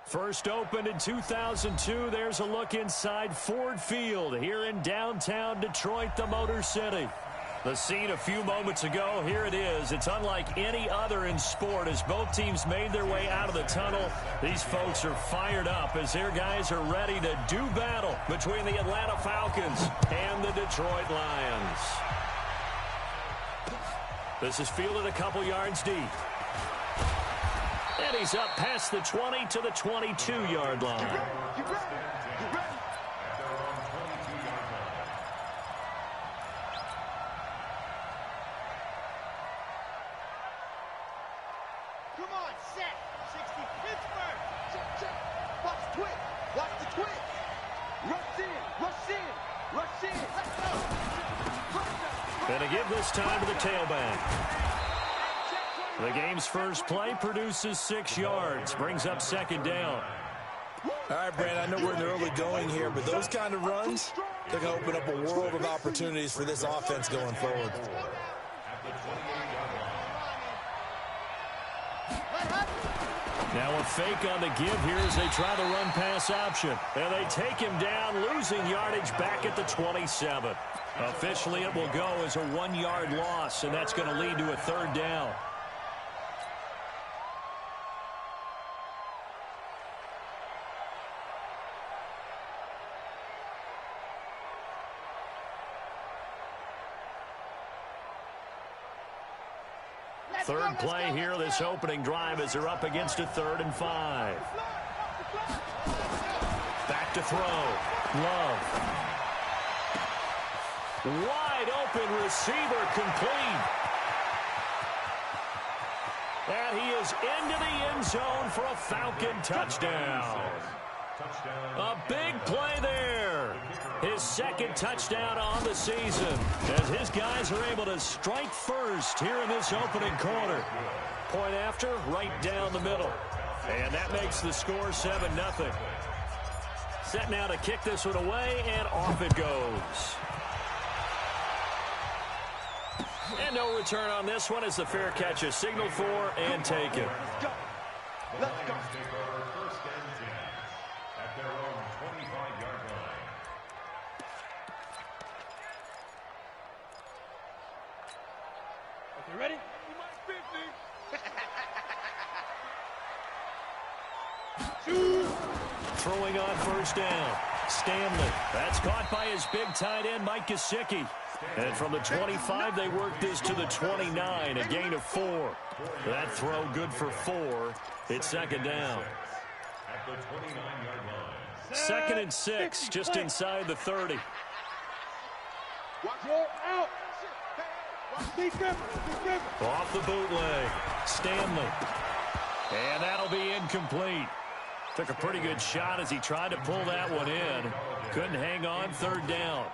First opened in 2002, there's a look inside Ford Field here in downtown Detroit, the Motor City. The scene a few moments ago, here it is. It's unlike any other in sport as both teams made their way out of the tunnel. These folks are fired up as their guys are ready to do battle between the Atlanta Falcons and the Detroit Lions. This is fielded a couple yards deep. And he's up past the 20 to the 22-yard line. Come on, set. 60 Pittsburgh. Check, check. Watch the twitch. Watch the twitch. Rush in. Rush in. Rush in. Let's go. And to give this time to the tailback. The game's first play produces 6 yards. Brings up second down. All right, Brandon, I know we're in the early going here, but those kind of runs, they're going to open up a world of opportunities for this offense going forward. Now a fake on the give here as they try the run-pass option. And they take him down, losing yardage back at the 27. Officially, it will go as a 1-yard loss, and that's going to lead to a third down. Third play here, this opening drive as they're up against a 3rd and 5. Back to throw. Love. Wide open receiver complete. And he is into the end zone for a Falcon touchdown. A big play there. His second touchdown on the season as his guys are able to strike first here in this opening quarter. Point after, right down the middle. And that makes the score 7-0. Set now to kick this one away, and off it goes. And no return on this one as the fair catch is signaled for and taken. Let's go. You ready? Throwing on first down. Stanley. That's caught by his big tight end, Mike Gesicki. And from the 25, they work this to the 29, a gain of 4. That throw good for 4. It's second down. 2nd and 6, just inside the 30. Off the bootleg. Stanley. And that'll be incomplete. Took a pretty good shot as he tried to pull that one in. Couldn't hang on, 3rd down.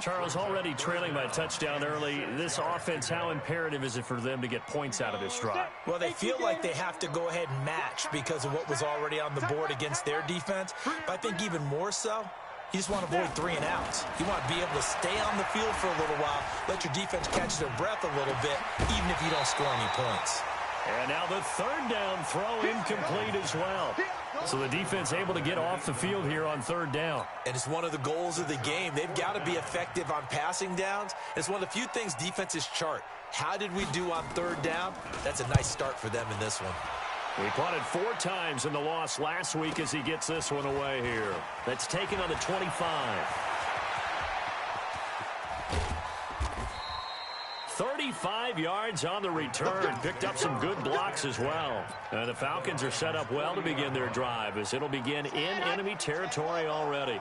Charles, already trailing by a touchdown early. This offense, how imperative is it for them to get points out of this drive? Well, they feel like they have to go ahead and match because of what was already on the board against their defense. But I think even more so, you just want to avoid 3 and outs. You want to be able to stay on the field for a little while, let your defense catch their breath a little bit, even if you don't score any points. And now the 3rd down throw incomplete as well. So the defense able to get off the field here on 3rd down. And it's one of the goals of the game. They've got to be effective on passing downs. It's one of the few things defenses chart. How did we do on 3rd down? That's a nice start for them in this one. We punted 4 times in the loss last week as he gets this one away here. That's taken on the 25. 35 yards on the return. Picked up some good blocks as well. And the Falcons are set up well to begin their drive as it'll begin in enemy territory already.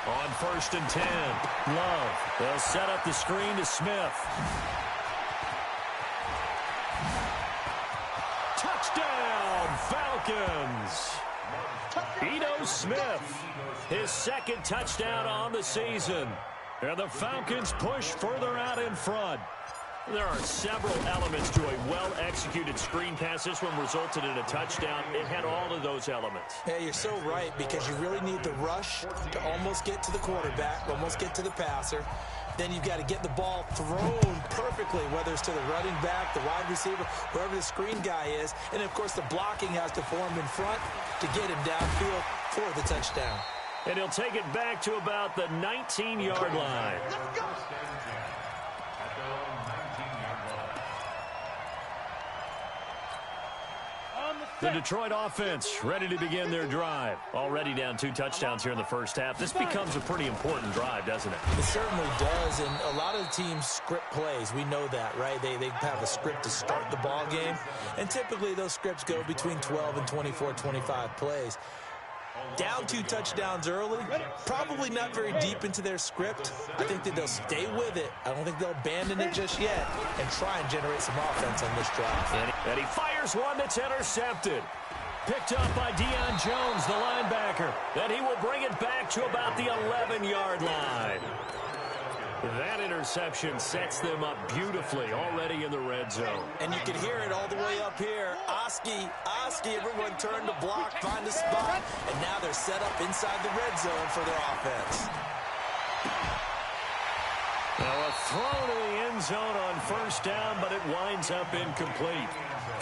On 1st and 10, Love. They'll set up the screen to Smith. Touchdown, Falcons! Ito Smith, his 2nd touchdown on the season. And the Falcons push further out in front. There are several elements to a well-executed screen pass. This one resulted in a touchdown. It had all of those elements. Yeah, you're so right, because you really need the rush to almost get to the quarterback, almost get to the passer. Then you've got to get the ball thrown perfectly, whether it's to the running back, the wide receiver, wherever the screen guy is. And, of course, the blocking has to form in front to get him downfield for the touchdown. And he'll take it back to about the 19-yard line. Let's go. The Detroit offense ready to begin their drive. Already down 2 touchdowns here in the first half. This becomes a pretty important drive, doesn't it? It certainly does, and a lot of the teams script plays. We know that, right? They have a script to start the ball game, and typically those scripts go between 12 and 24, 25 plays. Down 2 touchdowns early, probably not very deep into their script. I think that they'll stay with it. I don't think they'll abandon it just yet and try and generate some offense on this drive. And he fires one that's intercepted. Picked up by Deion Jones, the linebacker. Then he will bring it back to about the 11-yard line. That interception sets them up beautifully already in the red zone. And you can hear it all the way up here. Oski, everyone turned to block, find a spot, and now they're set up inside the red zone for their offense. Now a throw to the end zone on first down, but it winds up incomplete.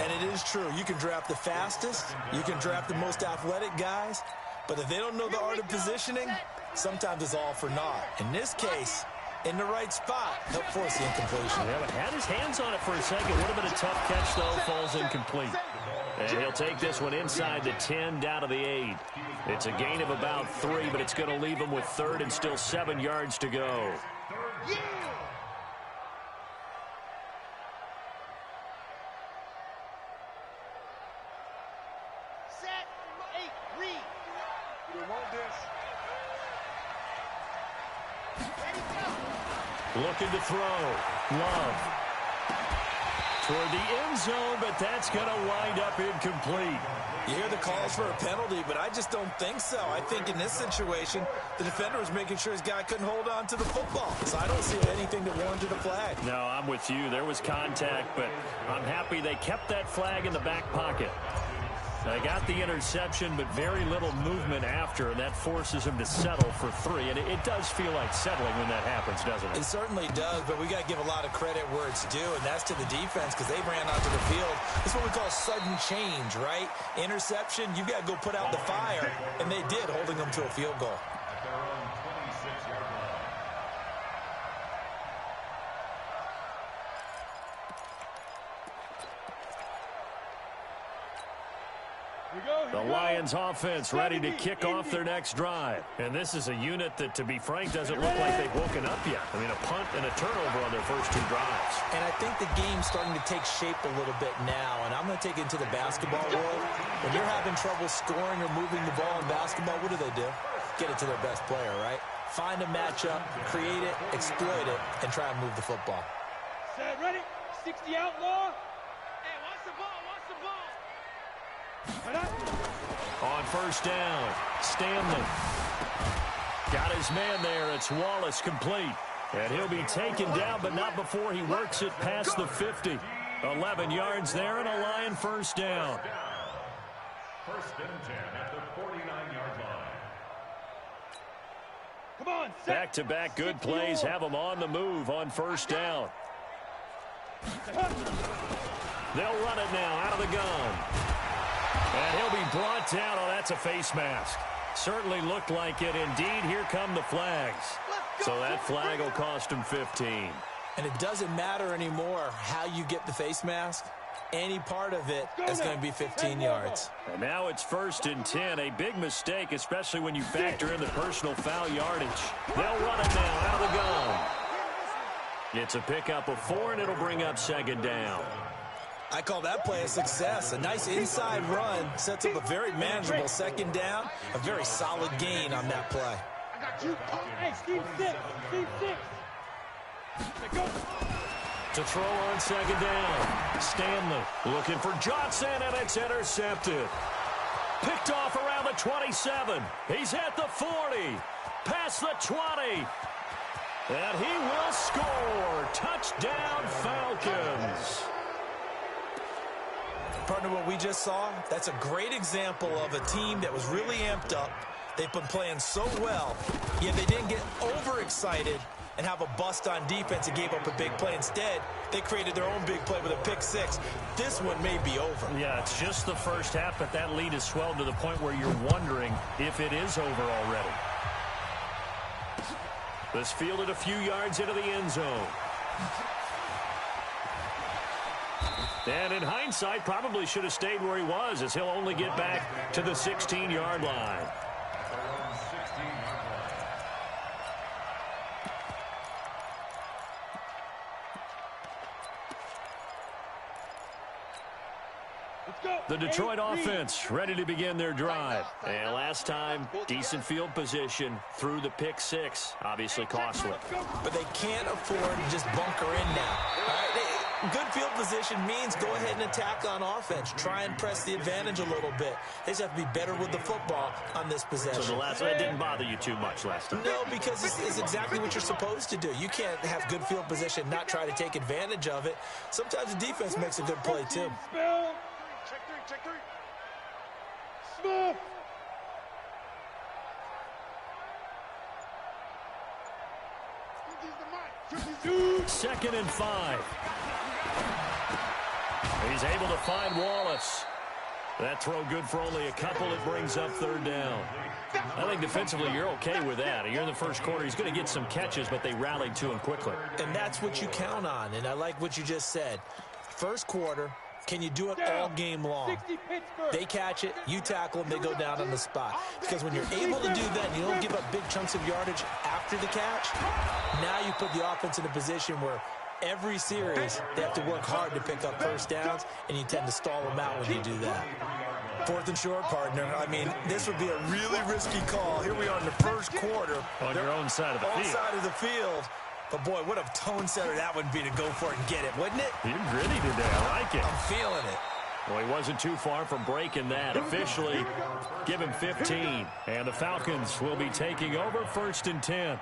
And it is true. You can draft the fastest, you can draft the most athletic guys, but if they don't know the art of positioning, sometimes it's all for naught. In this case, in the right spot, help force the incompletion. Yeah, but had his hands on it for a second. Would have been a tough catch, though. Falls incomplete. And he'll take this one inside the 10, down to the 8. It's a gain of about 3, but it's going to leave him with 3rd and still 7 yards to go. Yeah. Set. 8. Read. You don't want this. Ready, go. Looking to throw. Love. Toward the end zone, but that's going to wind up incomplete. You hear the calls for a penalty, but I just don't think so. I think in this situation, the defender was making sure his guy couldn't hold on to the football. So I don't see anything that warranted a flag. No, I'm with you. There was contact, but I'm happy they kept that flag in the back pocket. They got the interception, but very little movement after, and that forces him to settle for 3. And it does feel like settling when that happens, doesn't it? It certainly does, but we got to give a lot of credit where it's due, and that's to the defense because they ran onto the field. It's what we call sudden change, right? Interception, you got to go put out the fire, and they did, holding them to a field goal. The Lions offense ready to kick off their next drive. And this is a unit that, to be frank, doesn't look like they've woken up yet. I mean, a punt and a turnover on their first 2 drives. And I think the game's starting to take shape a little bit now. And I'm going to take it into the basketball world. When you're having trouble scoring or moving the ball in basketball, what do? Get it to their best player, right? Find a matchup, create it, exploit it, and try and move the football. Set, ready? 60 outlaw. Hey, watch the ball, watch the ball. On first down, Stanley. Got his man there. It's Wallace complete. And he'll be taken down, but not before he works it past the 50. 11 yards there and a Lion first down. First and 10 at the 49-yard line. Come on, set. Back-to-back good plays have him on the move on first down. They'll run it now out of the gun. And he'll be brought down. Oh, that's a face mask. Certainly looked like it. Indeed, here come the flags. So that flag will cost him 15. And it doesn't matter anymore how you get the face mask. Any part of it is going to be 15 yards. And now it's first and 10. A big mistake, especially when you factor in the personal foul yardage. They'll run it now out of the gun. It's a pickup of 4, and it'll bring up second down. I call that play a success. A nice inside run sets up a very manageable second down. A very solid gain on that play. I got you. Hey, Steve 6. Steve 6. Go. To throw on second down. Stanley looking for Johnson, and it's intercepted. Picked off around the 27. He's at the 40. Past the 20. And he will score. Touchdown, Falcons. Partner, what we just saw, that's a great example of a team that was really amped up. They've been playing so well, yet they didn't get overexcited and have a bust on defense and gave up a big play. Instead, they created their own big play with a pick six. This one may be over. Yeah, it's just the first half, but that lead has swelled to the point where you're wondering if it is over already. This fielded a few yards into the end zone. And in hindsight, probably should have stayed where he was, as he'll only get back to the 16-yard line. The Detroit offense ready to begin their drive. And last time, decent field position through the pick six. Obviously costly. But they can't afford to just bunker in now. All right? Good field position means go ahead and attack on offense. Try and press the advantage a little bit. They just have to be better with the football on this possession. So the last one didn't bother you too much last time? No, because it's exactly what you're supposed to do. You can't have good field position, not try to take advantage of it. Sometimes the defense makes a good play, too. Check three. Smith. Second and 5. He's able to find Wallace. That throw good for only a couple. It brings up third down. I think defensively you're okay with that. You're in the first quarter. He's going to get some catches, but they rallied to him quickly. And that's what you count on, and I like what you just said. First quarter, can you do it all game long? They catch it, you tackle them, they go down on the spot. Because when you're able to do that and you don't give up big chunks of yardage after the catch, now you put the offense in a position where every series they have to work hard to pick up first downs, and you tend to stall them out when you do that. Fourth and short, partner. I mean, this would be a really risky call. Here we are in the first quarter. On your own side of the field. On side of the field. But, boy, what a tone setter that would be to go for it and get it, wouldn't it? You're gritty today. I like it. I'm feeling it. Well, he wasn't too far from breaking that. Officially, give him 15. And the Falcons will be taking over first and 10.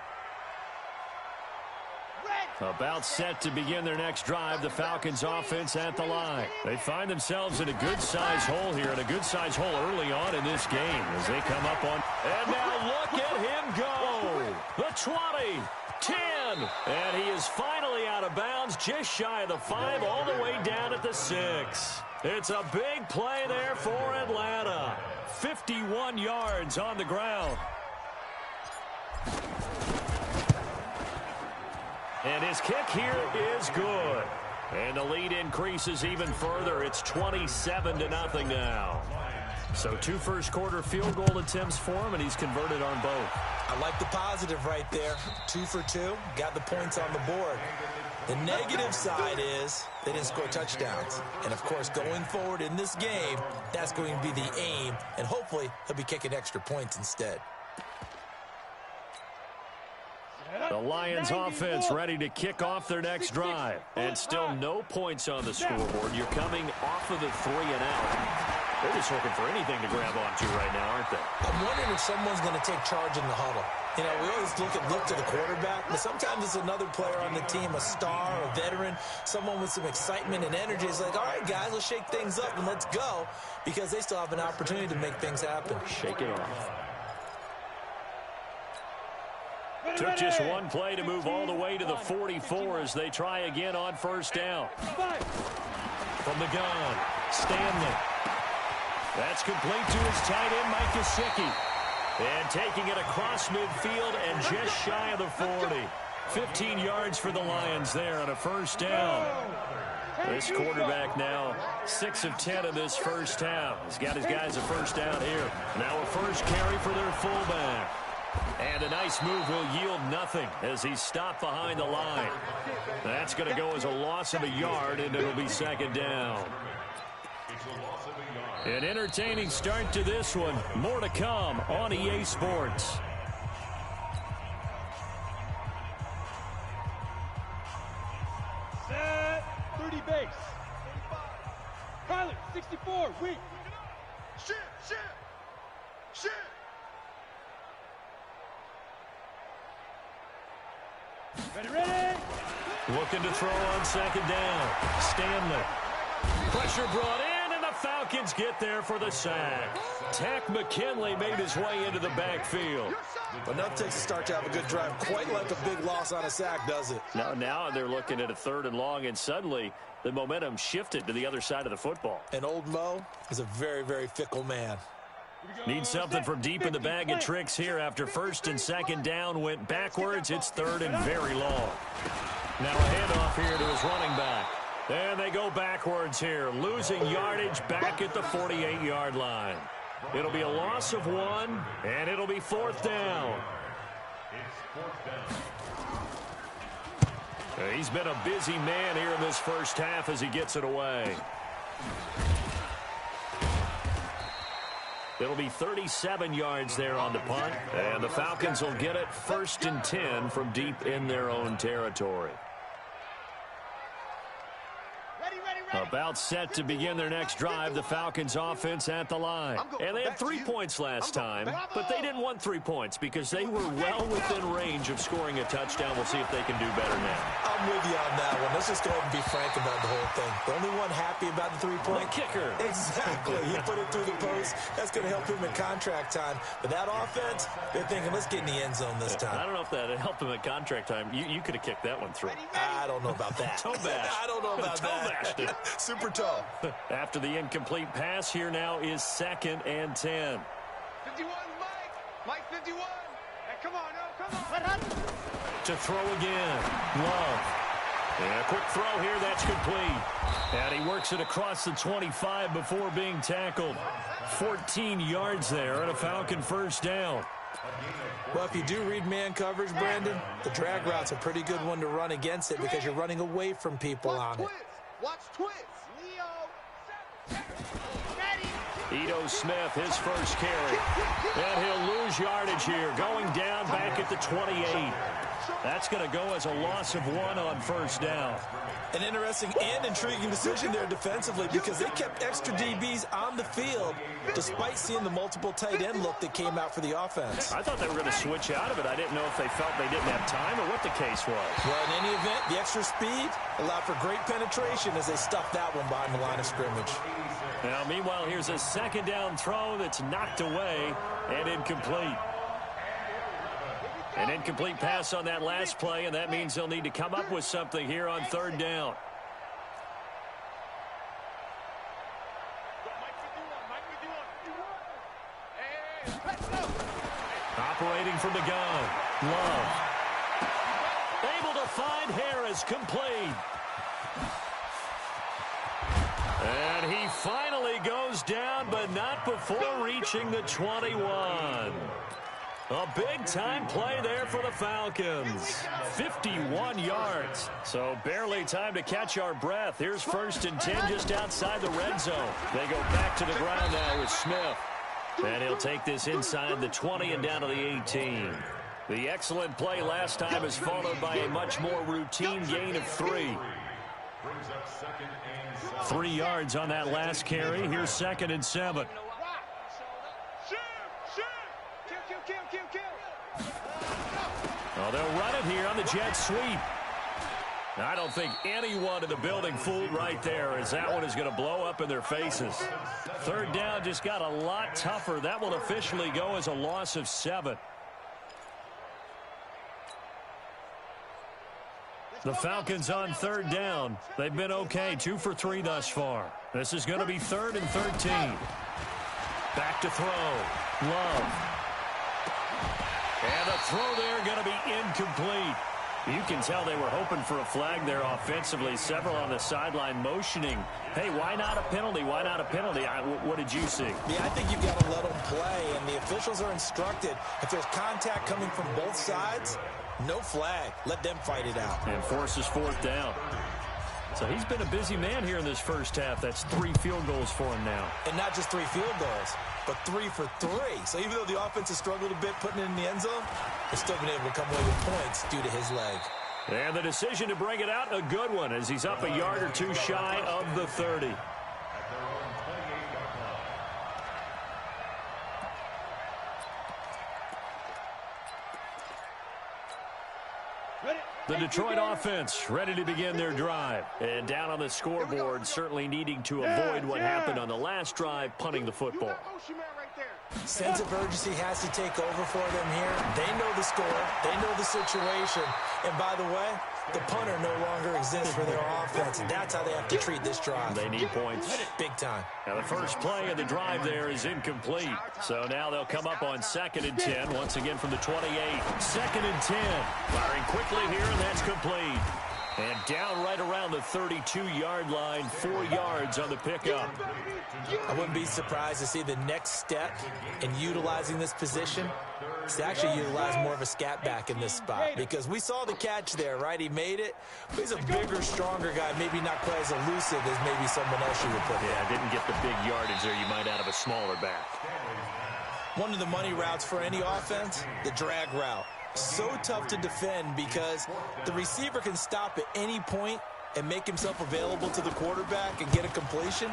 About set to begin their next drive, the Falcons offense at the line. They find themselves in a good-sized hole here, and a good-sized hole early on in this game as they come up on. And now look at him go. The 20. 10, and he is finally out of bounds, just shy of the 5, all the way down at the 6. It's a big play there for Atlanta. 51 yards on the ground. And his kick here is good. And the lead increases even further. It's 27-0 now. So 2 first-quarter field goal attempts for him, and he's converted on both. I like the positive right there. 2 for 2. Got the points on the board. The negative side is they didn't score touchdowns. And, of course, going forward in this game, that's going to be the aim. And hopefully he'll be kicking extra points instead. The Lions offense ready to kick off their next drive. And still no points on the scoreboard. You're coming off of the 3 and out. They're just looking for anything to grab onto right now, aren't they? I'm wondering if someone's going to take charge in the huddle. You know, we always look to the quarterback, but sometimes it's another player on the team, a star, a veteran, someone with some excitement and energy. It's like, all right, guys, let's shake things up and let's go, because they still have an opportunity to make things happen. Shake it off. Took just one play to move all the way to the 44 as they try again on first down. From the gun, Stanley. That's complete to his tight end, Mike Gesicki. And taking it across midfield and just shy of the 40. 15 yards for the Lions there on a first down. This quarterback now 6 of 10 in this first half. He's got his guys a first down here. Now a first carry for their fullback. And a nice move will yield nothing as he's stopped behind the line. That's going to go as a loss of a yard, and it'll be second down. An entertaining start to this one. More to come on EA Sports. Set 30 base. Pilot 64, weak. Shit. Looking to throw on second down. Stanley. Pressure brought in, and the Falcons get there for the sack. Tack McKinley made his way into the backfield. Enough takes to start to have a good drive. Quite like a big loss on a sack, does it? Now they're looking at a 3rd and long, and suddenly the momentum shifted to the other side of the football. And old Mo is a very, very fickle man. Need something from deep in the bag of tricks here after 1st and 2nd down went backwards. It's 3rd and very long. Now a handoff here to his running back. And they go backwards here, losing yardage back at the 48-yard line. It'll be a loss of 1, and it'll be 4th down. He's been a busy man here in this first half as he gets it away. It'll be 37 yards there on the punt, and the Falcons will get it 1st and 10 from deep in their own territory. About set to begin their next drive, the Falcons offense at the line. And they had 3 points last time, but they didn't want 3 points because they were well within range of scoring a touchdown. We'll see if they can do better now. I'm with you on that one. Let's just go ahead and be frank about the whole thing. The only one happy about the 3-point kicker. Exactly. He put it through the post. That's going to help him in contract time. But that offense, they're thinking, let's get in the end zone this time. I don't know if that helped him at contract time. You could have kicked that one through. I don't know about that. Toe bash. I don't know about that. Toe bashed it. Super toe. After the incomplete pass, here now is 2nd and 10. 51, Mike 51. Hey, come on, come on. To throw again. Love. And a quick throw here, that's complete. And he works it across the 25 before being tackled. 14 yards there and a Falcon 1st down. Well, if you do read man coverage, Brandon, the drag route's a pretty good one to run against it because you're running away from people on it. Watch twist. Ito Smith, his first carry. And he'll lose yardage here, going down back at the 28. That's going to go as a loss of 1 on 1st down. An interesting and intriguing decision there defensively because they kept extra DBs on the field despite seeing the multiple tight end look that came out for the offense. I thought they were going to switch out of it. I didn't know if they felt they didn't have time or what the case was. Well, in any event, the extra speed allowed for great penetration as they stuffed that one behind the line of scrimmage. Now, meanwhile, here's a 2nd down throw that's knocked away and incomplete. An incomplete pass on that last play, and that means they'll need to come up with something here on 3rd down. Operating from the gun. Love. Able to find Harris, complete. And he finally goes down, but not before reaching the 21. A big-time play there for the Falcons. 51 yards. So barely time to catch our breath. Here's 1st and 10 just outside the red zone. They go back to the ground now with Smith. And he'll take this inside the 20 and down to the 18. The excellent play last time is followed by a much more routine gain of 3. 3 yards on that last carry. Here's 2nd and 7. Oh, they'll run it here on the jet sweep. I don't think anyone in the building fooled right there, as that one is going to blow up in their faces. 3rd down just got a lot tougher. That will officially go as a loss of 7. The Falcons on 3rd down. They've been okay, 2 for 3 thus far. This is going to be 3rd and 13. Back to throw. Love. And the throw there going to be incomplete. You can tell they were hoping for a flag there offensively. Several on the sideline motioning, hey, why not a penalty? Why not a penalty? What did you see? Yeah, I think you've got to let them play, and the officials are instructed. If there's contact coming from both sides, no flag. Let them fight it out. And forces 4th down. So he's been a busy man here in this first half. That's 3 field goals for him now. And not just 3 field goals, but 3 for 3. So even though the offense has struggled a bit putting it in the end zone, they've still been able to come away with points due to his leg. And the decision to bring it out, a good one, as he's up a yard or 2 shy of the 30. The Detroit offense ready to begin their drive. And down on the scoreboard, certainly needing to avoid what happened on the last drive, punting the football. Sense of urgency has to take over for them here. They know the score. They know the situation. And by the way, the punter no longer exists for their offense. And that's how they have to treat this drive. They need points. Big time. Now the first play of the drive there is incomplete. So now they'll come up on 2nd and 10, once again from the 28. 2nd and 10. Firing quickly here, and that's complete. And down right around the 32-yard line, 4 yards on the pickup. I wouldn't be surprised to see the next step in utilizing this position is to actually utilize more of a scat back in this spot, because we saw the catch there, right? He made it, but he's a bigger, stronger guy, maybe not quite as elusive as maybe someone else you would put in. Yeah, didn't get the big yardage there you might out of a smaller back. One of the money routes for any offense, the drag route. So tough to defend because the receiver can stop at any point and make himself available to the quarterback and get a completion.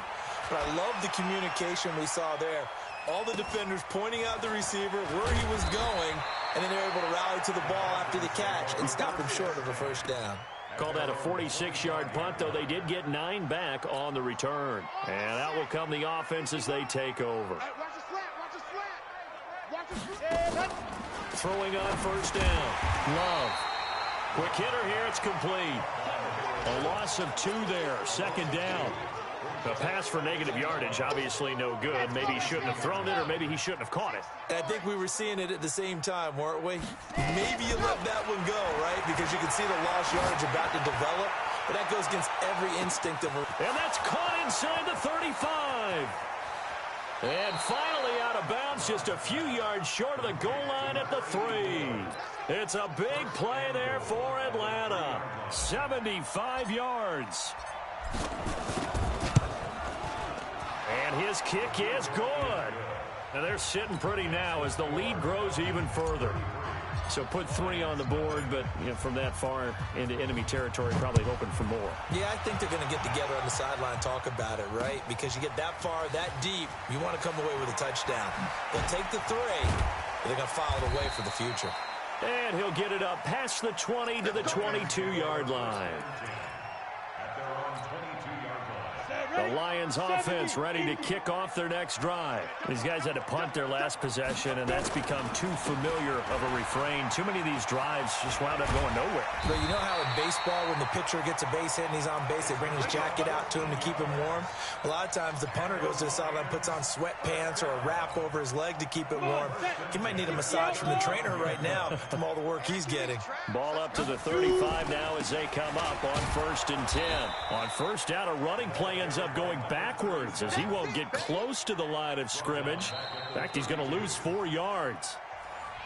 But I love the communication we saw there. All the defenders pointing out the receiver where he was going, and then they're able to rally to the ball after the catch and stop him short of a first down. Call that a 46-yard punt, though they did get 9 back on the return. And out will come the offense as they take over. Throwing on first down. Love. Quick hitter here. It's complete. A loss of 2 there. 2nd down. A pass for negative yardage, obviously no good. Maybe he shouldn't have thrown it, or maybe he shouldn't have caught it. And I think we were seeing it at the same time, weren't we? Maybe you let that one go, right? Because you can see the lost yardage about to develop. But that goes against every instinct of... And that's caught inside the 35. And finally out of bounds, just a few yards short of the goal line at the 3. It's a big play there for Atlanta. 75 yards. And his kick is good. Now they're sitting pretty now as the lead grows even further. So put 3 on the board, but from that far into enemy territory, probably hoping for more. Yeah, I think they're going to get together on the sideline and talk about it, right? Because you get that far, that deep, you want to come away with a touchdown. They'll take the 3, but they're going to file it away for the future. And he'll get it up past the 20 to the 22-yard line. The Lions offense ready to kick off their next drive. These guys had to punt their last possession, and that's become too familiar of a refrain. Too many of these drives just wound up going nowhere. But you know how in baseball, when the pitcher gets a base hit and he's on base, they bring his jacket out to him to keep him warm? A lot of times the punter goes to the sideline, puts on sweatpants or a wrap over his leg to keep it warm. He might need a massage from the trainer right now from all the work he's getting. Ball up to the 35 now as they come up on 1st and 10. On 1st down, a running play ends up going backwards as he won't get close to the line of scrimmage. In fact, he's going to lose 4 yards.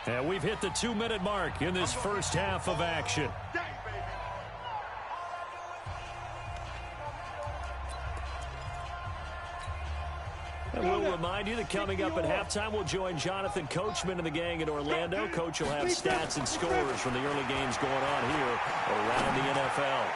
And we've hit the 2-minute mark in this first half of action. And we'll remind you that coming up at halftime, we'll join Jonathan Coachman and the gang in Orlando. Coach will have stats and scores from the early games going on here around the NFL.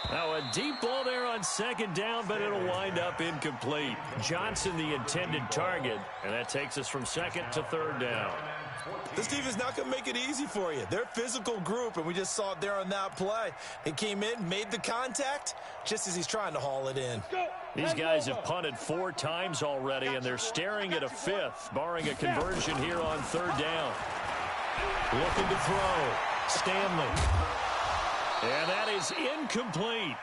Now a deep ball there on 2nd down, but it'll wind up incomplete. Johnson the intended target, and that takes us from 2nd to 3rd down. This team is not going to make it easy for you. They're a physical group, and we just saw it there on that play. It came in, made the contact, just as he's trying to haul it in. These guys have punted 4 times already, and they're staring at a 5th, barring a conversion here on 3rd down. Looking to throw. Stanley. And that is incomplete.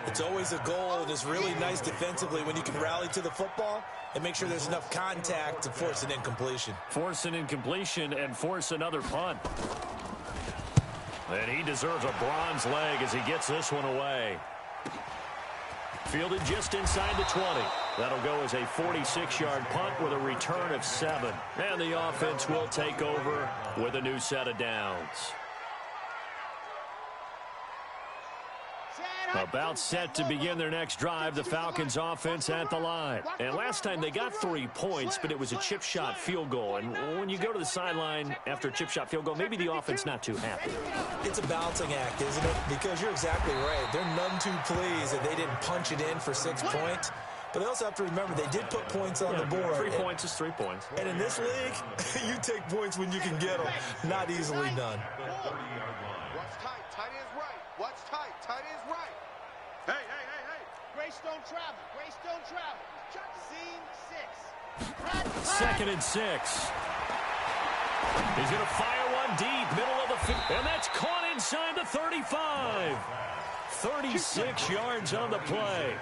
It's always a goal, and it's really nice defensively when you can rally to the football and make sure there's enough contact to force an incompletion. Force an incompletion and force another punt. And he deserves a bronze leg as he gets this one away. Fielded just inside the 20. That'll go as a 46-yard punt with a return of 7. And the offense will take over with a new set of downs. About set to begin their next drive, the Falcons offense at the line. And last time they got 3 points, but it was a chip shot field goal. And when you go to the sideline after a chip shot field goal, maybe the offense not too happy. It's a balancing act, isn't it? Because you're exactly right. They're none too pleased that they didn't punch it in for 6 points. But they also have to remember they did put points on the board. 3 points is 3 points. And in this league, you take points when you can get them. Not easily done. Watch tight. Tight ends right. Watch tight. Tight ends right. Hey, hey, hey, hey. Grace don't travel. Grace don't travel. Scene 6. 2nd and 6. He's going to fire one deep, middle of the field. And that's caught inside the 35. 36 yards on the play.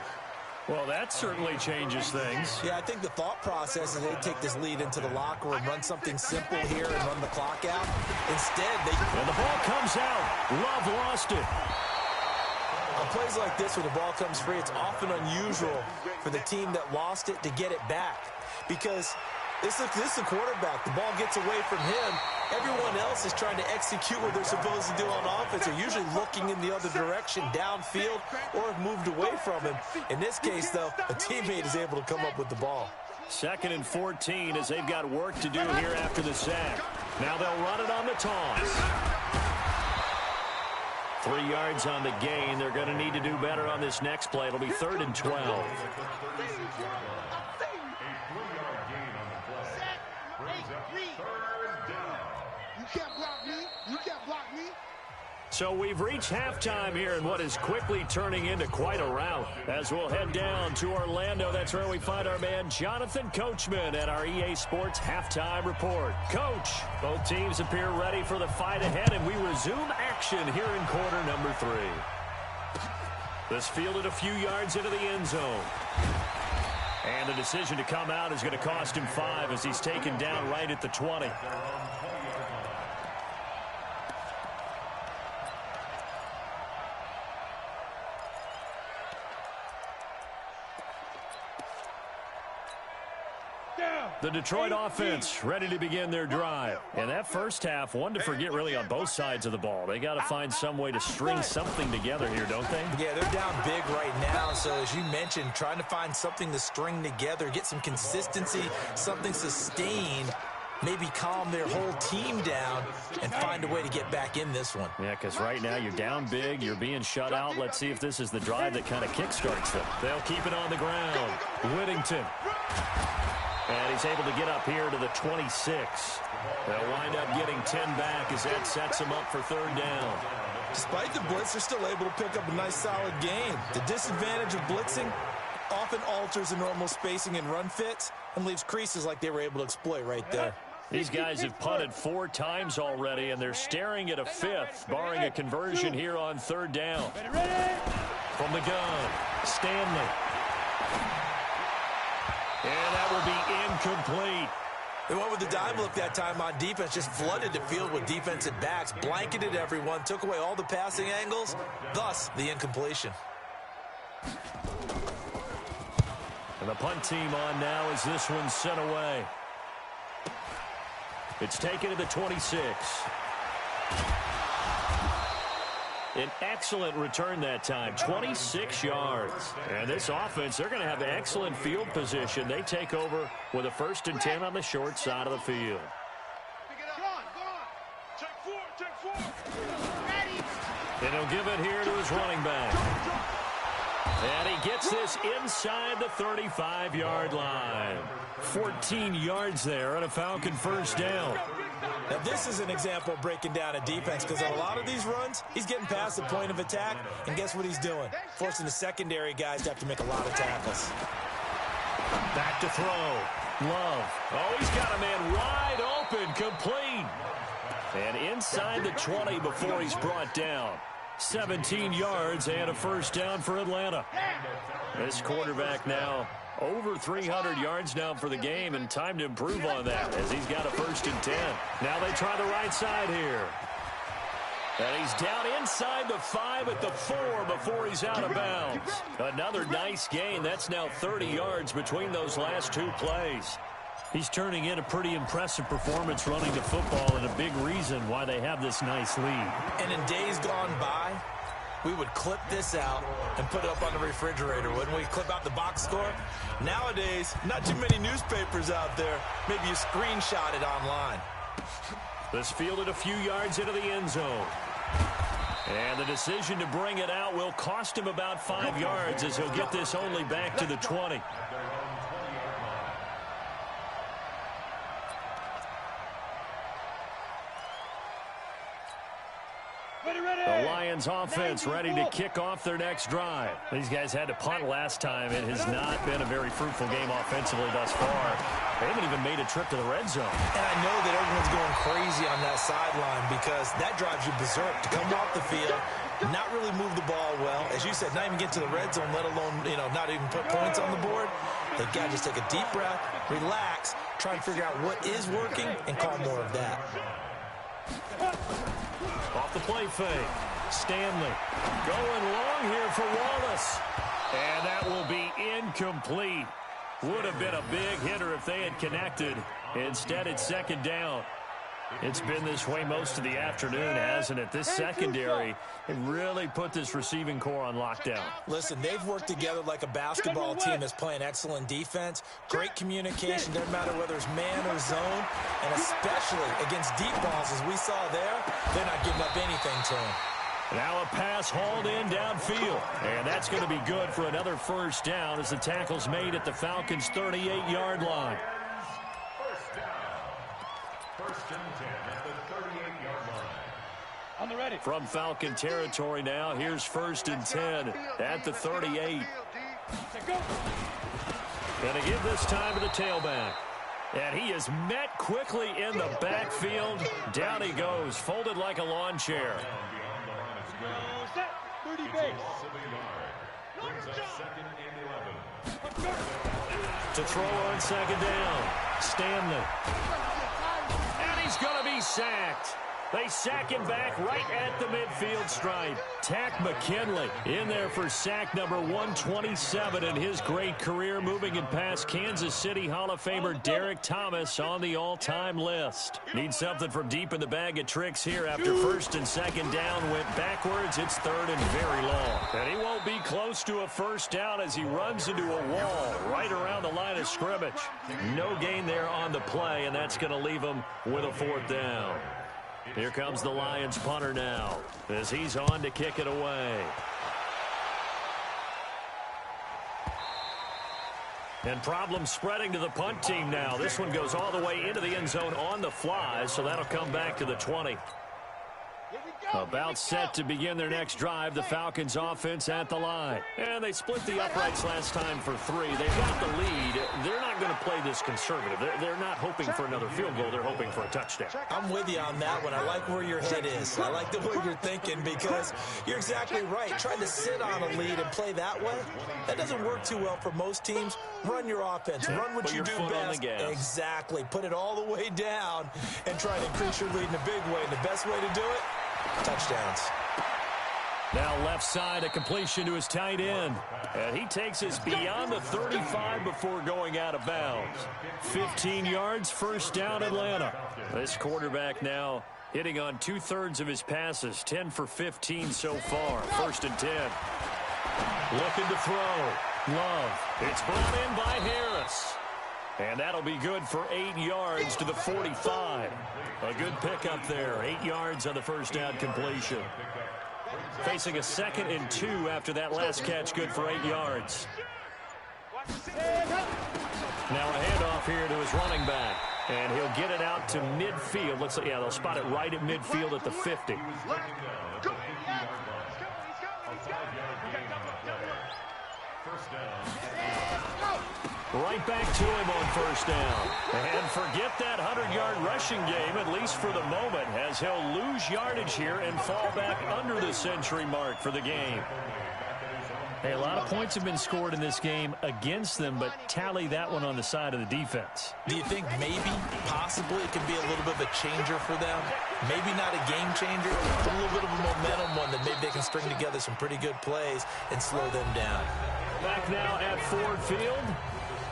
Well, that certainly changes things. Yeah, I think the thought process is they take this lead into the locker room, run something simple here, and run the clock out. Instead, And the ball comes out. Love lost it. On plays like this where the ball comes free, it's often unusual for the team that lost it to get it back. Because this is the quarterback. The ball gets away from him. Everyone else is trying to execute what they're supposed to do on offense. They're usually looking in the other direction, downfield, or have moved away from him. In this case, though, a teammate is able to come up with the ball. 2nd and 14 as they've got work to do here after the sack. Now they'll run it on the toss. 3 yards on the gain. They're going to need to do better on this next play. It'll be 3rd and 12. You can't block me. You can't block me. So we've reached halftime here in what is quickly turning into quite a rout. As we'll head down to Orlando, that's where we find our man Jonathan Coachman at our EA Sports Halftime Report. Coach, both teams appear ready for the fight ahead, and we resume action here in quarter number 3. This fielded a few yards into the end zone. And the decision to come out is going to cost him 5 as he's taken down right at the 20. The Detroit offense ready to begin their drive. And that first half, one to forget really on both sides of the ball. They got to find some way to string something together here, don't they? Yeah, they're down big right now. So as you mentioned, trying to find something to string together, get some consistency, something sustained, maybe calm their whole team down and find a way to get back in this one. Yeah, because right now you're down big, you're being shut out. Let's see if this is the drive that kind of kickstarts them. They'll keep it on the ground. Whittington. And he's able to get up here to the 26. They'll wind up getting 10 back as that sets him up for 3rd down. Despite the blitz, they're still able to pick up a nice solid gain. The disadvantage of blitzing often alters the normal spacing and run fits and leaves creases like they were able to exploit right there. These guys have punted 4 times already, and they're staring at a 5th, barring a conversion here on 3rd down. From the gun, Stanley. And that will be incomplete. They went with the dime look that time on defense, just flooded the field with defensive backs, blanketed everyone, took away all the passing angles, thus the incompletion. And the punt team on now as this one's sent away. It's taken to the 26. An excellent return that time, 26 yards. And this offense, they're going to have excellent field position. They take over with a 1st and 10 on the short side of the field. And he'll give it here to his running back. And he gets this inside the 35-yard line. 14 yards there on a Falcon 1st down. Now, this is an example of breaking down a defense because on a lot of these runs, he's getting past the point of attack, and guess what he's doing? Forcing the secondary guys to have to make a lot of tackles. Back to throw. Love. Oh, he's got a man wide open, complete. And inside the 20 before he's brought down. 17 yards and a 1st down for Atlanta. This quarterback now over 300 yards now for the game, and time to improve on that as he's got a 1st and 10. Now they try the right side here. And he's down inside the 5 at the 4 before he's out of bounds. Another nice gain. That's now 30 yards between those last 2 plays. He's turning in a pretty impressive performance running the football, and a big reason why they have this nice lead. And in days gone by, we would clip this out and put it up on the refrigerator, wouldn't we? Clip out the box score. Nowadays, not too many newspapers out there. Maybe you screenshot it online. This fielded a few yards into the end zone. And the decision to bring it out will cost him about 5 yards as he'll get this only back to the 20. The Lions offense ready to kick off their next drive. These guys had to punt last time. It has not been a very fruitful game offensively thus far. They haven't even made a trip to the red zone. And I know that everyone's going crazy on that sideline because that drives you berserk to come off the field, not really move the ball well. As you said, not even get to the red zone, let alone, not even put points on the board. They've got to just take a deep breath, relax, try and figure out what is working, and call more of that. Off the play fake. Stanley going long here for Wallace. And that will be incomplete. Would have been a big hitter if they had connected. Instead, it's second down. It's been this way most of the afternoon, hasn't it? This secondary really put this receiving core on lockdown. Listen, they've worked together like a basketball team that's playing excellent defense. Great communication, doesn't matter whether it's man or zone. And especially against deep balls, as we saw there, they're not giving up anything to him. Now a pass hauled in downfield. And that's going to be good for another first down as the tackle's made at the Falcons' 38-yard line. First and 10 at the 38-yard line. On the ready. From Falcon territory now, here's first and 10 at the 38. Going to give this time to the tailback. And he is met quickly in the backfield. Down he goes, folded like a lawn chair. Set. 30 base. Brings up second and 11. To throw on second down, Stanley. And he's going to be sacked. They sack him back right at the midfield stripe. Tack McKinley in there for sack number 127 in his great career, moving it past Kansas City Hall of Famer Derek Thomas on the all-time list. Need something from deep in the bag of tricks here after first and second down went backwards. It's third and very long. And he won't be close to a first down as he runs into a wall right around the line of scrimmage. No gain there on the play, and that's going to leave him with a fourth down. Here comes the Lions punter now as he's on to kick it away. And problems spreading to the punt team now. This one goes all the way into the end zone on the fly, so that'll come back to the 20. About set to begin their next drive, the Falcons offense at the line. And they split the uprights last time for 3. They've got the lead. They're not going to play this conservative. They're not hoping for another field goal. They're hoping for a touchdown. I'm with you on that one. I like where your head is. I like the way you're thinking because you're exactly right. Trying to sit on a lead and play that way, that doesn't work too well for most teams. Run your offense. Run what you do best. Exactly. Put it all the way down and try to increase your lead in a big way. And the best way to do it, touchdowns. Now left side, a completion to his tight end. And he takes us beyond the 35 before going out of bounds. 15 yards, first down Atlanta. This quarterback now hitting on 2/3 of his passes, 10 for 15 so far. First and 10. Looking to throw. Love. It's brought in by Harris. And that'll be good for 8 yards to the 45. A good pickup there. 8 yards on the first down completion. Facing a 2nd and 2 after that last catch, good for 8 yards. Now a handoff here to his running back. And he'll get it out to midfield. Looks like, yeah, they'll spot it right at midfield at the 50. Right back to him on first down. And forget that 100-yard rushing game, at least for the moment, as he'll lose yardage here and fall back under the century mark for the game. Hey, a lot of points have been scored in this game against them, but tally that one on the side of the defense. Do you think maybe, possibly, it could be a little bit of a changer for them? Maybe not a game changer, but a little bit of a momentum one that maybe they can string together some pretty good plays and slow them down. Back now at Ford Field.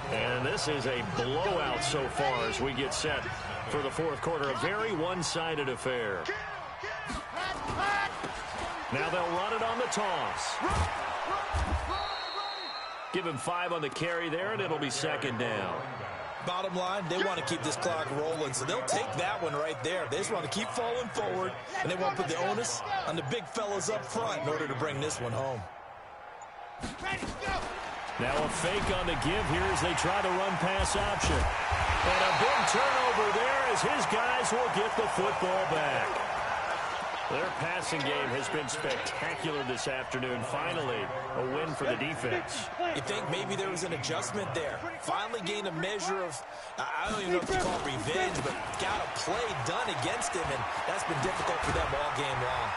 And this is a blowout so far as we get set for the fourth quarter. A very one-sided affair. Now they'll run it on the toss. Give him 5 on the carry there, and it'll be second down. Bottom line, they want to keep this clock rolling, so they'll take that one right there. They just want to keep falling forward, and they want to put the onus on the big fellas up front in order to bring this one home. Now a fake on the give here as they try to run pass option. And a big turnover there as his guys will get the football back. Their passing game has been spectacular this afternoon. Finally, a win for the defense. You think maybe there was an adjustment there. Finally gained a measure of, I don't even know if you call it revenge, but got a play done against him, and that's been difficult for them all game long.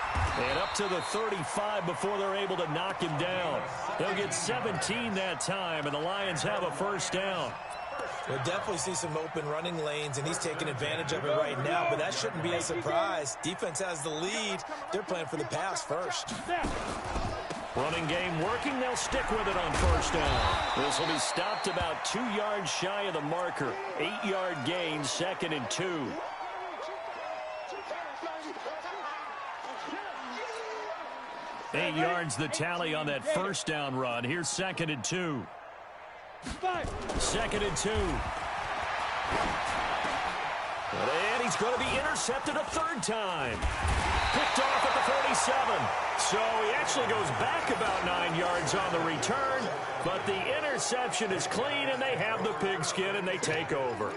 And up to the 35 before they're able to knock him down. They'll get 17 that time, and the Lions have a first down. We'll definitely see some open running lanes, and he's taking advantage of it right now, but that shouldn't be a surprise. Defense has the lead. They're playing for the pass first. Running game working. They'll stick with it on first down. This will be stopped about 2 yards shy of the marker. 8-yard gain, 2nd and 2. Eight yards the tally on that first down run. Here's 2nd and 2. 2nd and 2. And he's going to be intercepted a third time. Picked off at the 47. So he actually goes back about 9 yards on the return. But the interception is clean, and they have the pigskin, and they take over.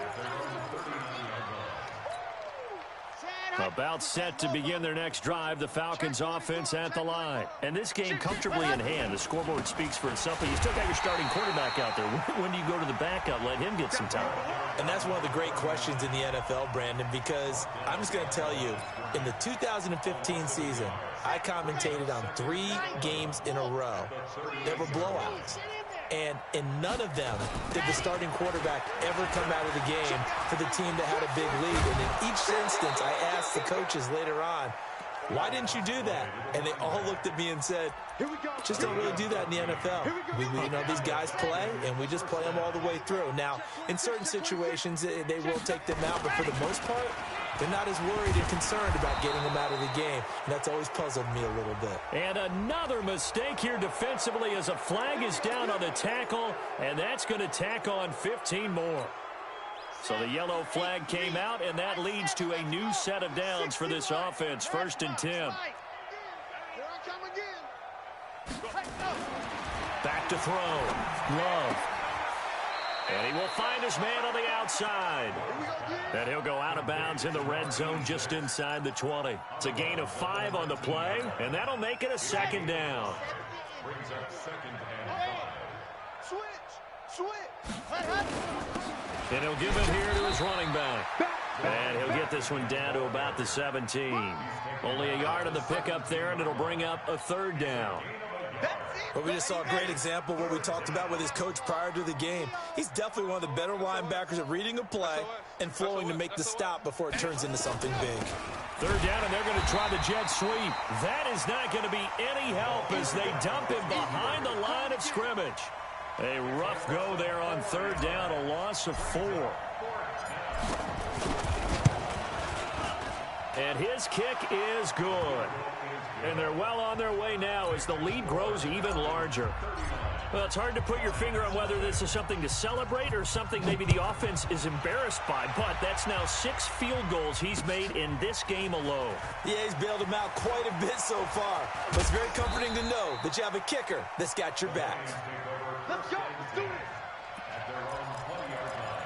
About set to begin their next drive, the Falcons offense at the line. And this game comfortably in hand. The scoreboard speaks for itself, but you still got your starting quarterback out there. When do you go to the backup, let him get some time? And that's one of the great questions in the NFL, Brandon, because I'm just going to tell you, in the 2015 season, I commentated on 3 games in a row. There were blowouts. And in none of them did the starting quarterback ever come out of the game for the team that had a big lead. And in each instance, I asked the coaches later on, why didn't you do that? And they all looked at me and said, just don't really do that in the NFL. You know, these guys play, and we just play them all the way through. Now, in certain situations, they will take them out, but for the most part, they're not as worried and concerned about getting them out of the game. And that's always puzzled me a little bit. And another mistake here defensively as a flag is down on the tackle, and that's going to tack on 15 more. So the yellow flag came out, and that leads to a new set of downs for this offense. 1st and 10. Back to throw. Love. And he will find his man on the outside. And he'll go out of bounds in the red zone just inside the 20. It's a gain of 5 on the play, and that'll make it a 2nd down. Brings up 2nd and 5. Switch. And he'll give it here to his running back. And he'll get this one down to about the 17. Only a yard on the pickup there, and it'll bring up a 3rd down. But we just saw a great example of what we talked about with his coach prior to the game. He's definitely one of the better linebackers at reading a play and flowing to make the stop before it turns into something big. 3rd down, and they're going to try the jet sweep. That is not going to be any help as they dump him behind the line of scrimmage. A rough go there on 3rd down, a loss of 4. And his kick is good. And they're well on their way now as the lead grows even larger. Well, it's hard to put your finger on whether this is something to celebrate or something maybe the offense is embarrassed by, but that's now 6 field goals he's made in this game alone. Yeah, he's bailed him out quite a bit so far. But it's very comforting to know that you have a kicker that's got your back. Let's go. Let's do it. At their own 20-yard line.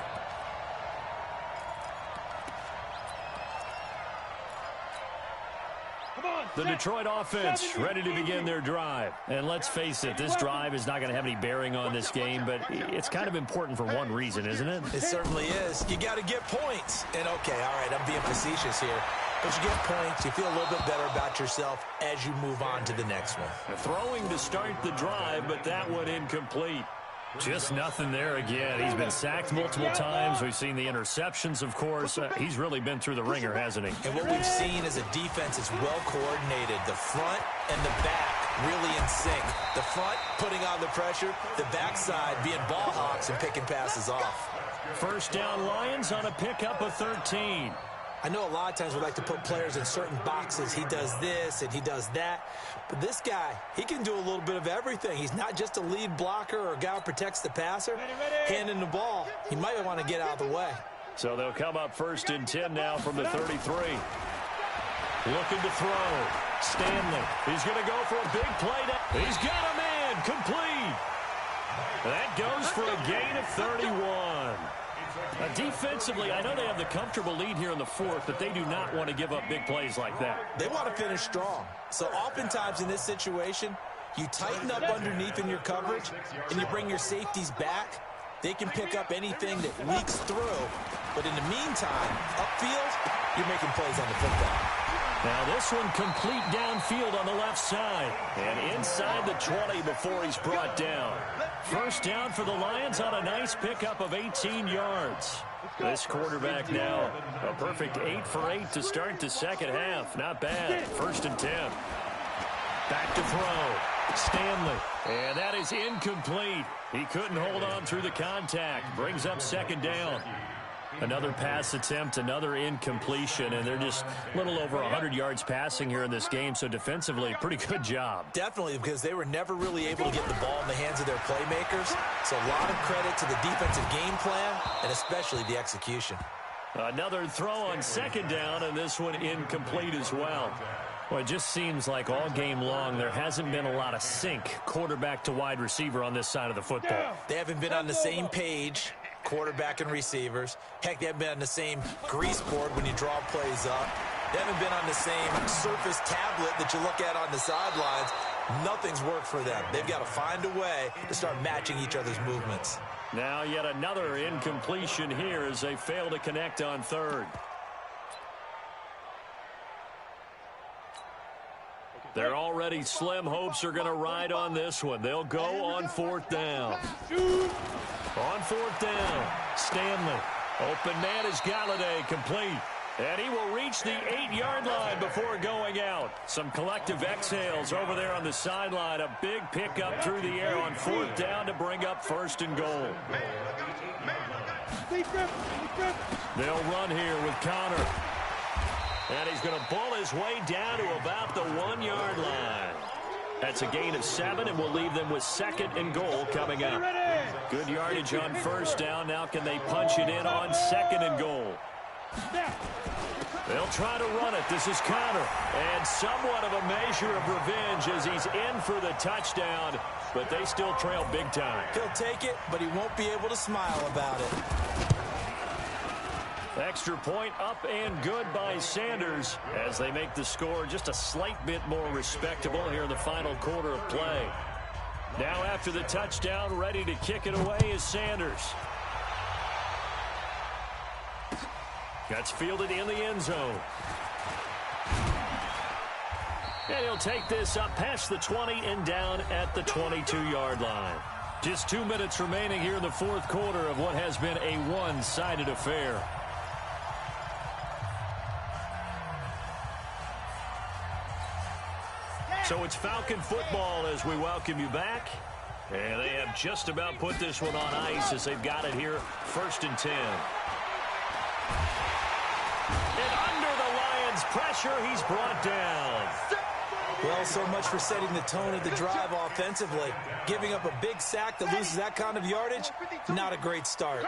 The Detroit offense ready to begin their drive. And let's face it, this drive is not going to have any bearing on this game, but it's kind of important for one reason, isn't it? It certainly is. You got to get points. And, okay, all right, I'm being facetious here. But you get points, you feel a little bit better about yourself as you move on to the next one. Throwing to start the drive, but that one incomplete. Just nothing there again. He's been sacked multiple times. We've seen the interceptions, of course. He's really been through the ringer, hasn't he? And what we've seen is a defense is well coordinated. The front and the back really in sync. The front putting on the pressure, the backside being ball hawks and picking passes off. 1st down Lions on a pickup of 13. I know a lot of times we like to put players in certain boxes. He does this and he does that. But this guy, he can do a little bit of everything. He's not just a lead blocker or a guy who protects the passer. Handing the ball, he might want to get out of the way. So they'll come up 1st and 10 now from the 33. Looking to throw. Stanley. He's going to go for a big play. He's got a man. Complete. That goes for a gain of 31. Defensively, I know they have the comfortable lead here in the 4th, but they do not want to give up big plays like that. They want to finish strong. So oftentimes in this situation, you tighten up underneath in your coverage, and you bring your safeties back. They can pick up anything that leaks through. But in the meantime, upfield, you're making plays on the football. Now this one complete downfield on the left side. And inside the 20 before he's brought down. First down for the Lions on a nice pickup of 18 yards. This quarterback now, a perfect 8 for 8 to start the second half. Not bad. 1st and 10. Back to throw. Stanley. And that is incomplete. He couldn't hold on through the contact. Brings up 2nd down. Another pass attempt, another incompletion, and they're just a little over 100 yards passing here in this game, so defensively, pretty good job. Definitely, because they were never really able to get the ball in the hands of their playmakers, so a lot of credit to the defensive game plan, and especially the execution. Another throw on 2nd down, and this one incomplete as well. Well, it just seems like all game long there hasn't been a lot of sync quarterback to wide receiver on this side of the football. They haven't been on the same page, quarterback and receivers. Heck, they haven't been on the same grease board when you draw plays up. They haven't been on the same surface tablet that you look at on the sidelines. Nothing's worked for them. They've got to find a way to start matching each other's movements. Now yet another incompletion here as they fail to connect on 3rd. Their already slim hopes are going to ride on this one. They'll go on 4th down. On 4th down, Stanley. Open man is Galladay, complete. And he will reach the 8-yard line before going out. Some collective exhales over there on the sideline. A big pickup through the air on 4th down to bring up 1st and goal. They'll run here with Connor. And he's going to pull his way down to about the 1-yard line. That's a gain of 7, and will leave them with 2nd and goal coming up. Good yardage on 1st down. Now can they punch it in on 2nd and goal? They'll try to run it. This is Connor. And somewhat of a measure of revenge as he's in for the touchdown. But they still trail big time. He'll take it, but he won't be able to smile about it. Extra point up and good by Sanders as they make the score just a slight bit more respectable here in the final quarter of play. Now after the touchdown, ready to kick it away is Sanders. That's fielded in the end zone. And he'll take this up past the 20 and down at the 22-yard line. Just 2 minutes remaining here in the 4th quarter of what has been a one-sided affair. So it's Falcon football as we welcome you back. And they have just about put this one on ice as they've got it here, 1st and 10. And under the Lions' pressure, he's brought down. Well, so much for setting the tone of the drive offensively. Giving up a big sack that loses that kind of yardage, not a great start.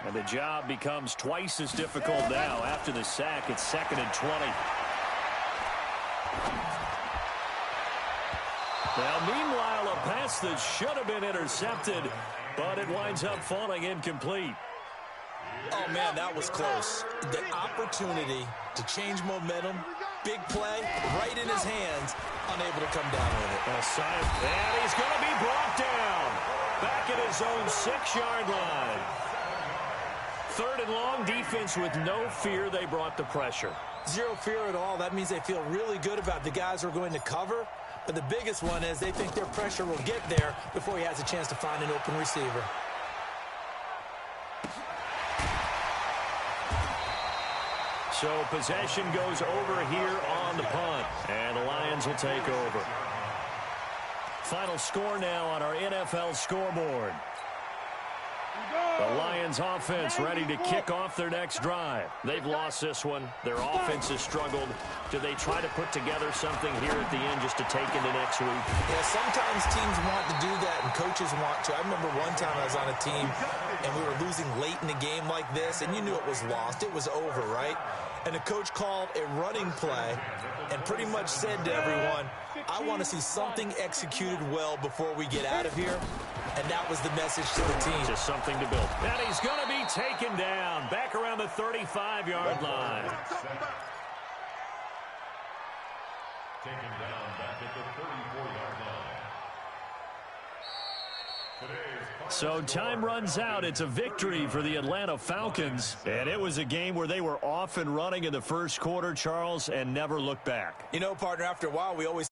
And the job becomes twice as difficult now. After the sack, it's 2nd and 20. Now, meanwhile, a pass that should have been intercepted, but it winds up falling incomplete. Oh, man, that was close. The opportunity to change momentum, big play, right in his hands, unable to come down with it. And he's going to be brought down. Back at his own 6-yard line. 3rd and long, defense with no fear. They brought the pressure. Zero fear at all. That means they feel really good about the guys who are going to cover. But the biggest one is they think their pressure will get there before he has a chance to find an open receiver. So possession goes over here on the punt. And the Lions will take over. Final score now on our NFL scoreboard. The Lions offense ready to kick off their next drive. They've lost this one. Their offense has struggled. Do they try to put together something here at the end just to take into next week? Yeah, sometimes teams want to do that and coaches want to. I remember one time I was on a team and we were losing late in a game like this, and you knew it was lost. It was over, right? And the coach called a running play and pretty much said to everyone, I want to see something executed well before we get out of here. And that was the message to the team. Just something to build. And he's going to be taken down back around the 35-yard line. Taken down back at the 34-yard line. So time runs out. It's a victory for the Atlanta Falcons. And it was a game where they were off and running in the first quarter, Charles, and never looked back. You know, partner, after a while, we always